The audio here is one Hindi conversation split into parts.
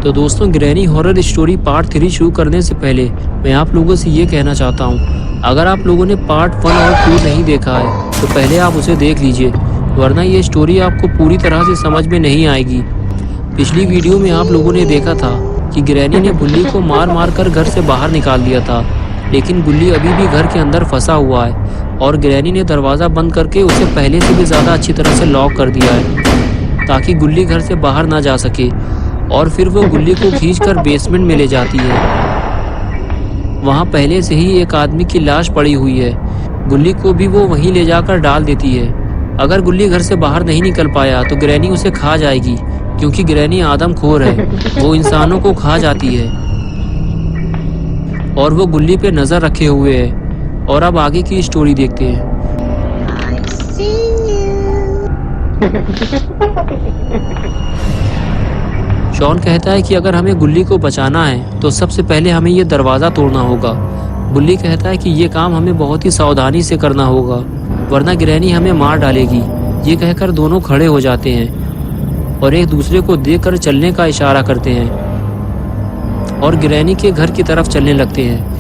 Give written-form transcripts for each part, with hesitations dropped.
तो दोस्तों, ग्रैनी हॉरर स्टोरी पार्ट 3 शुरू करने से पहले मैं आप लोगों से ये कहना चाहता हूँ, अगर आप लोगों ने पार्ट 1 और 2 नहीं देखा है तो पहले आप उसे देख लीजिए, वरना ये स्टोरी आपको पूरी तरह से समझ में नहीं आएगी। पिछली वीडियो में आप लोगों ने देखा था कि ग्रैनी ने गुल्ली को मार मार कर घर से बाहर निकाल दिया था, लेकिन गुल्ली अभी भी घर के अंदर फंसा हुआ है और ग्रैनी ने दरवाज़ा बंद करके उसे पहले से भी ज़्यादा अच्छी तरह से लॉक कर दिया है ताकि गुल्ली घर से बाहर ना जा सके। और फिर वो गुल्ली को खींचकर बेसमेंट में ले जाती है। वहाँ पहले से ही एक आदमी की लाश पड़ी हुई है। गुल्ली को भी वो वहीं ले जाकर डाल देती है। अगर गुल्ली घर से बाहर नहीं निकल पाया तो ग्रैनी उसे खा जाएगी, क्योंकि ग्रैनी आदमखोर है, वो इंसानों को खा जाती है। और वो गुल्ली पे नज़र रखे हुए है। और अब आगे की स्टोरी देखते हैं। शॉन कहता है कि अगर हमें गुल्ली को बचाना है तो सबसे पहले हमें ये दरवाज़ा तोड़ना होगा। गुल्ली कहता है कि ये काम हमें बहुत ही सावधानी से करना होगा, वरना ग्रैनी हमें मार डालेगी। ये कहकर दोनों खड़े हो जाते हैं और एक दूसरे को देखकर चलने का इशारा करते हैं और ग्रैनी के घर की तरफ चलने लगते हैं।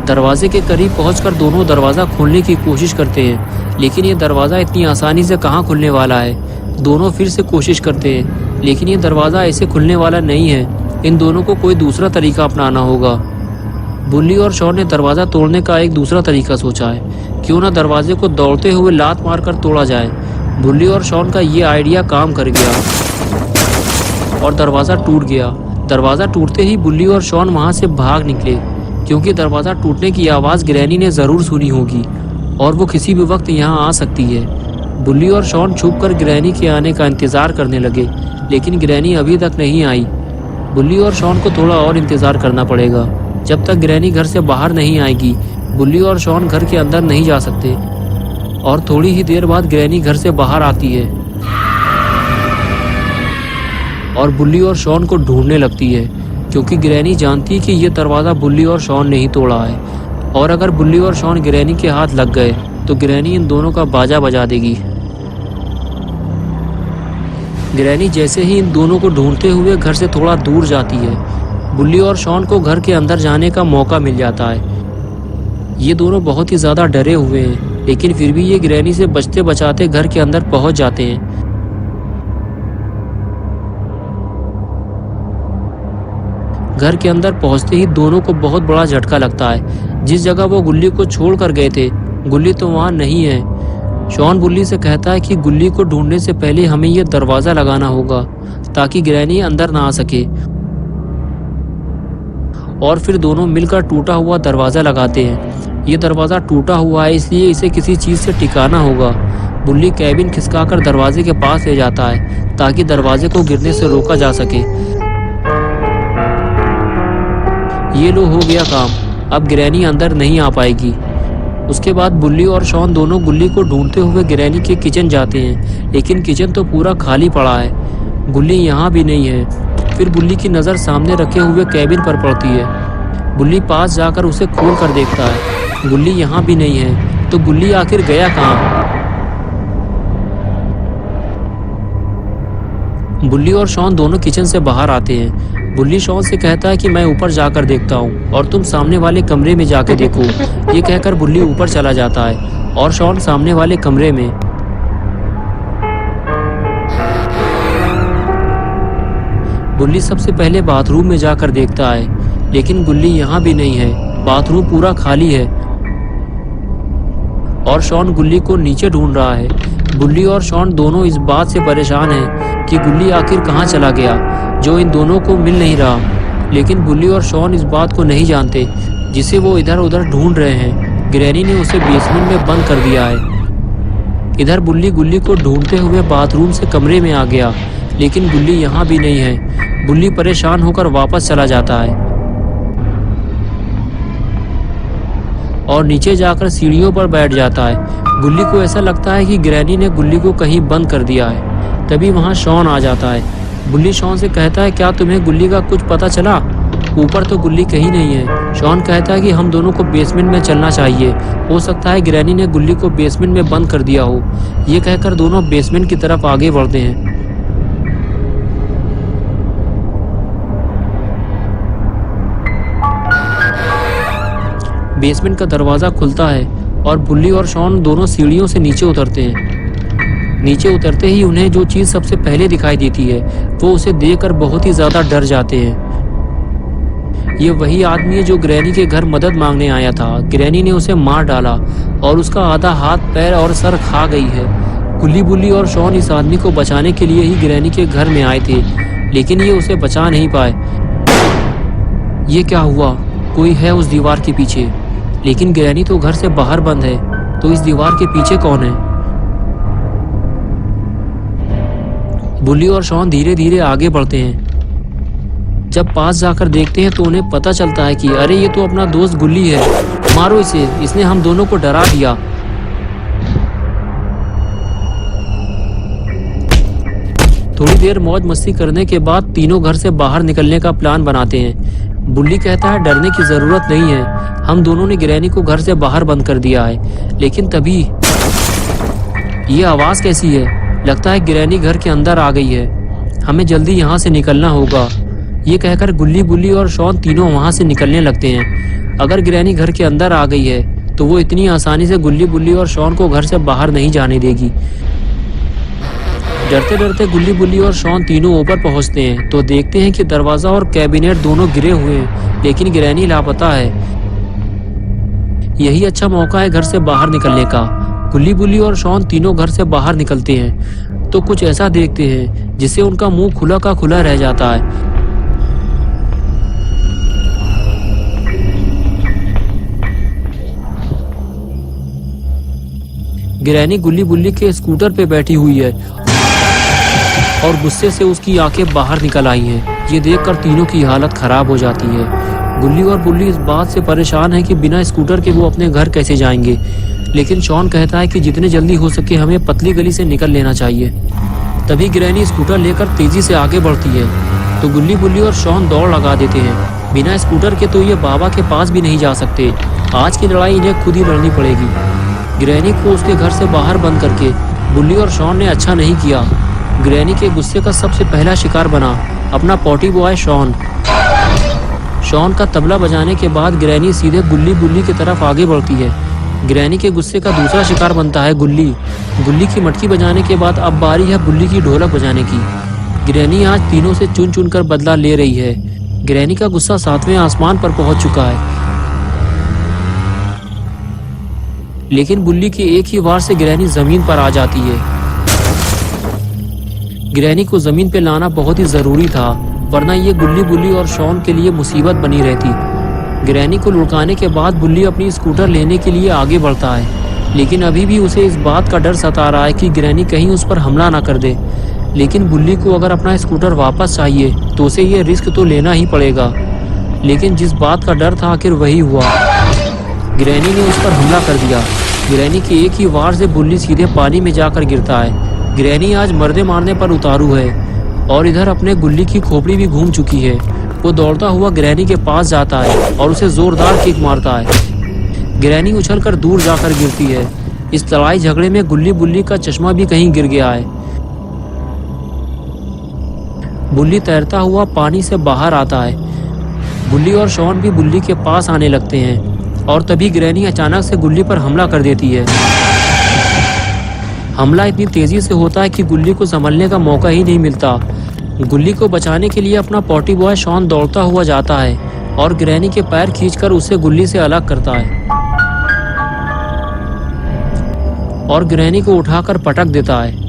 दरवाजे के करीब पहुंचकर दोनों दरवाज़ा खोलने की कोशिश करते हैं, लेकिन ये दरवाज़ा इतनी आसानी से कहाँ खुलने वाला है। दोनों फिर से कोशिश करते हैं, लेकिन ये दरवाज़ा ऐसे खुलने वाला नहीं है। इन दोनों को कोई दूसरा तरीका अपनाना होगा। बुल्ली और शॉन ने दरवाज़ा तोड़ने का एक दूसरा तरीका सोचा है। क्यों ना दरवाजे को दौड़ते हुए लात मारकर तोड़ा जाए। बुल्ली और शॉन का ये आइडिया काम कर गया और दरवाज़ा टूट गया। दरवाज़ा टूटते ही बुल्ली और शॉन वहाँ से भाग निकले, क्योंकि दरवाज़ा टूटने की आवाज़ ग्रैनी ने ज़रूर सुनी होगी और वो किसी भी वक्त यहाँ आ सकती है। बुल्ली और शॉन छुपकर ग्रैनी के आने का इंतज़ार करने लगे, लेकिन ग्रैनी अभी तक नहीं आई। बुल्ली और शॉन को थोड़ा और इंतज़ार करना पड़ेगा। जब तक ग्रैनी घर से बाहर नहीं आएगी, बुल्ली और शॉन घर के अंदर नहीं जा सकते। और थोड़ी ही देर बाद ग्रैनी घर से बाहर आती है और बुल्ली और शॉन को ढूंढने लगती है, क्योंकि ग्रैनी जानती है कि ये दरवाज़ा बुल्ली और शॉन ने ही तोड़ा है। और अगर बुल्ली और शॉन ग्रैनी के हाथ लग गए तो ग्रैनी इन दोनों का बाजा बजा देगी। ग्रैनी जैसे ही इन दोनों को ढूंढते हुए घर से थोड़ा दूर जाती है, बुल्ली और शॉन को घर के अंदर जाने का मौका मिल जाता है। ये दोनों बहुत ही ज़्यादा डरे हुए हैं, लेकिन फिर भी ये ग्रैनी से बचते बचाते घर के अंदर पहुंच जाते हैं। घर के अंदर पहुंचते ही दोनों को बहुत बड़ा झटका लगता है। जिस जगह वो गुल्ली को छोड़ कर गए थे, गुल्ली तो वहाँ नहीं है। शॉन बुल्ली से कहता है कि गुल्ली को ढूंढने से पहले हमें यह दरवाज़ा लगाना होगा ताकि ग्रैनी अंदर ना आ सके। और फिर दोनों मिलकर टूटा हुआ दरवाज़ा लगाते हैं। ये दरवाज़ा टूटा हुआ है, इसलिए इसे किसी चीज़ से टिकाना होगा। बुल्ली कैबिन खिसकाकर दरवाजे के पास ले जाता है ताकि दरवाजे को गिरने से रोका जा सके। ये लो, हो गया काम। अब ग्रैनी अंदर नहीं आ पाएगी। उसके बाद बुल्ली और शॉन दोनों गुल्ली को ढूंढते हुए ग्रैनी के किचन जाते हैं, लेकिन किचन तो पूरा खाली पड़ा है। गुल्ली यहाँ भी नहीं है। फिर बुल्ली की नज़र सामने रखे हुए कैबिन पर पड़ती है। बुल्ली पास जाकर उसे खोल कर देखता है। गुल्ली यहाँ भी नहीं है। तो गुल्ली आखिर गया कहाँ? बुल्ली और शॉन दोनों किचन से बाहर आते हैं। बुल्ली शॉन से कहता है कि मैं ऊपर जाकर देखता हूँ और तुम सामने वाले कमरे में जाके देखो। ये कहकर बुल्ली ऊपर चला जाता है और शॉन सामने वाले कमरे में। बुल्ली सबसे पहले बाथरूम में जाकर देखता है, लेकिन गुल्ली यहाँ भी नहीं है। बाथरूम पूरा खाली है और शॉन गुल्ली को नीचे ढूंढ रहा है। बुल्ली और शॉन दोनों इस बात से परेशान हैं कि गुल्ली आखिर कहाँ चला गया, जो इन दोनों को मिल नहीं रहा। लेकिन बुल्ली और शॉन इस बात को नहीं जानते, जिसे वो इधर उधर ढूंढ रहे हैं। ग्रैनी ने उसे बेसमेंट में बंद कर दिया है। इधर बुल्ली गुल्ली को ढूंढते हुए बाथरूम से कमरे में आ गया, लेकिन गुल्ली यहाँ भी नहीं है। बुल्ली परेशान होकर वापस चला जाता है और नीचे जाकर सीढ़ियों पर बैठ जाता है। गुल्ली को ऐसा लगता है कि ग्रैनी ने गुल्ली को कहीं बंद कर दिया है। तभी वहाँ शॉन आ जाता है। बुल्ली शॉन से कहता है, क्या तुम्हें गुल्ली का कुछ पता चला? ऊपर तो गुल्ली कहीं नहीं है। शॉन कहता है कि हम दोनों को बेसमेंट में चलना चाहिए, हो सकता है ग्रैनी ने गुल्ली को बेसमेंट में बंद कर दिया हो। ये कहकर दोनों बेसमेंट की तरफ आगे बढ़ते हैं। बेसमेंट का दरवाजा खुलता है और बुल्ली और शॉन दोनों सीढ़ियों से नीचे उतरते हैं। नीचे उतरते ही उन्हें जो चीज सबसे पहले दिखाई देती है वो उसे देखकर बहुत ही ज्यादा डर जाते हैं। ये वही आदमी है जो ग्रैनी के घर मदद मांगने आया था। ग्रैनी ने उसे मार डाला और उसका आधा हाथ, पैर और सर खा गई है। गुल्ली, बुल्ली और शॉन इस आदमी को बचाने के लिए ही ग्रैनी के घर में आए थे, लेकिन ये उसे बचा नहीं पाए। ये क्या हुआ? कोई है उस दीवार के पीछे, लेकिन ग्रैनी तो घर से बाहर बंद है, तो इस दीवार के पीछे कौन है? बुल्ली और शॉन धीरे धीरे आगे बढ़ते हैं। जब पास जाकर देखते हैं तो उन्हें पता चलता है कि अरे ये तो अपना दोस्त गुल्ली है, मारो इसे, इसने हम दोनों को डरा दिया। थोड़ी देर मौज मस्ती करने के बाद तीनों घर से बाहर निकलने का प्लान बनाते हैं। बुल्ली कहता है डरने की जरूरत नहीं है, हम दोनों ने ग्रैनी को घर से बाहर बंद कर दिया है। लेकिन तभी ये आवाज कैसी है? लगता है ग्रैनी घर के अंदर आ गई है, हमें जल्दी यहाँ से निकलना होगा। ये कहकर गुल्ली, बुल्ली और शॉन तीनों वहाँ से निकलने लगते हैं। अगर ग्रैनी घर के अंदर आ गई है तो वो इतनी आसानी से गुल्ली, बुल्ली और शॉन को घर से बाहर नहीं जाने देगी। डरते डरते गुल्ली, बुल्ली और शॉन तीनों ऊपर पहुँचते हैं तो देखते हैं कि दरवाजा और कैबिनेट दोनों गिरे हुए हैं, लेकिन ग्रैनी लापता है। यही अच्छा मौका है घर से बाहर निकलने का। गुल्ली, बुल्ली और शॉन तीनों घर से बाहर निकलते हैं तो कुछ ऐसा देखते हैं जिससे उनका मुंह खुला का खुला रह जाता है। ग्रैनी गुल्ली, बुल्ली के स्कूटर पे बैठी हुई है और गुस्से से उसकी आंखें बाहर निकल आई हैं। ये देखकर तीनों की हालत खराब हो जाती है। गुल्ली और बुल्ली इस बात से परेशान है कि बिना स्कूटर के वो अपने घर कैसे जाएंगे, लेकिन शॉन कहता है कि जितने जल्दी हो सके हमें पतली गली से निकल लेना चाहिए। तभी ग्रैनी स्कूटर लेकर तेजी से आगे बढ़ती है तो गुल्ली, बुल्ली और शॉन दौड़ लगा देते हैं। बिना स्कूटर के तो ये बाबा के पास भी नहीं जा सकते। आज की लड़ाई इन्हें खुद ही लड़नी पड़ेगी। ग्रैनी को उसके घर से बाहर बंद करके बुल्ली और शॉन ने अच्छा नहीं किया। ग्रैनी के गुस्से का सबसे पहला शिकार बना अपना पॉटी बॉय शॉन। शॉन का तबला बजाने के बाद ग्रैनी सीधे गुल्ली, बुल्ली की तरफ आगे बढ़ती है। ग्रैनी के गुस्से का दूसरा शिकार बनता है गुल्ली। गुल्ली की मटकी बजाने के बाद अब बारी है बुल्ली की ढोलक बजाने की। ग्रैनी आज तीनों से चुन चुन कर बदला ले रही है। ग्रैनी का गुस्सा 7वें आसमान पर पहुंच चुका है, लेकिन बुल्ली की एक ही वार से ग्रैनी जमीन पर आ जाती है। ग्रैनी को जमीन पे लाना बहुत ही जरूरी था, वरना ये गुल्ली, बुल्ली और शॉन के लिए मुसीबत बनी रहती। ग्रैनी को लुढ़काने के बाद बुल्ली अपनी स्कूटर लेने के लिए आगे बढ़ता है, लेकिन अभी भी उसे इस बात का डर सता रहा है कि ग्रैनी कहीं उस पर हमला ना कर दे। लेकिन बुल्ली को अगर अपना स्कूटर वापस चाहिए तो उसे ये रिस्क तो लेना ही पड़ेगा। लेकिन जिस बात का डर था आखिर वही हुआ। ग्रैनी ने उस पर हमला कर दिया। ग्रैनी की एक ही वार से बुल्ली सीधे पानी में जाकर गिरता है। ग्रैनी आज मर्दे मारने पर उतारू है और इधर अपने गुल्ली की खोपड़ी भी घूम चुकी है। वो दौड़ता हुआ ग्रैनी के पास जाता है और उसे जोरदार किक मारता है। ग्रैनी उछलकर दूर जाकर गिरती है। इस लड़ाई झगड़े में गुल्ली, बुल्ली का चश्मा भी कहीं गिर गया है। बुल्ली तैरता हुआ पानी से बाहर आता है। बुल्ली और शॉन भी बुल्ली के पास आने लगते हैं और तभी ग्रैनी अचानक से गुल्ली पर हमला कर देती है। हमला इतनी तेजी से होता है कि गुल्ली को संभलने का मौका ही नहीं मिलता। गुल्ली को बचाने के लिए अपना पॉटी बॉय शॉन दौड़ता हुआ जाता है और ग्रैनी के पैर खींचकर उसे गुल्ली से अलग करता है और ग्रैनी को उठाकर पटक देता है।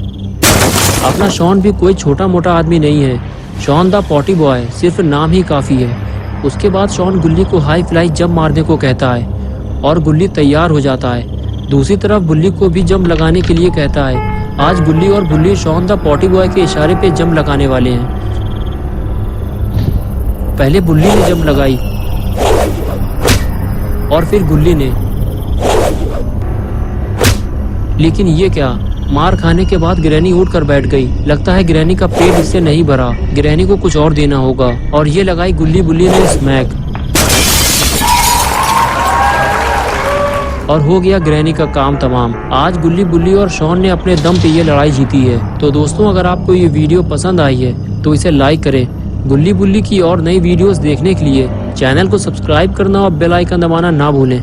अपना शॉन भी कोई छोटा मोटा आदमी नहीं है। शॉन द पॉटी बॉय सिर्फ नाम ही काफी है। उसके बाद शॉन गुल्ली को हाई फ्लाई जंप मारने को कहता है और गुल्ली तैयार हो जाता है। दूसरी तरफ बुल्ली को भी जंप लगाने के लिए कहता है। आज गुल्ली और बुल्ली शॉन द पॉटी बॉय के इशारे पे जंप लगाने वाले हैं। पहले बुल्ली ने जंप लगाई और फिर गुल्ली ने, लेकिन ये क्या, मार खाने के बाद ग्रैनी उठ कर बैठ गई। लगता है ग्रैनी का पेट इससे नहीं भरा, ग्रैनी को कुछ और देना होगा। और ये लगाई गुल्ली बुल्ली ने स्मैक, और हो गया ग्रैनी का काम तमाम। आज गुल्ली बुल्ली और शॉन ने अपने दम पे ये लड़ाई जीती है। तो दोस्तों, अगर आपको ये वीडियो पसंद आई है तो इसे लाइक करें। गुल्ली बुल्ली की और नई वीडियोस देखने के लिए चैनल को सब्सक्राइब करना और बेल आइकन दबाना ना भूलें।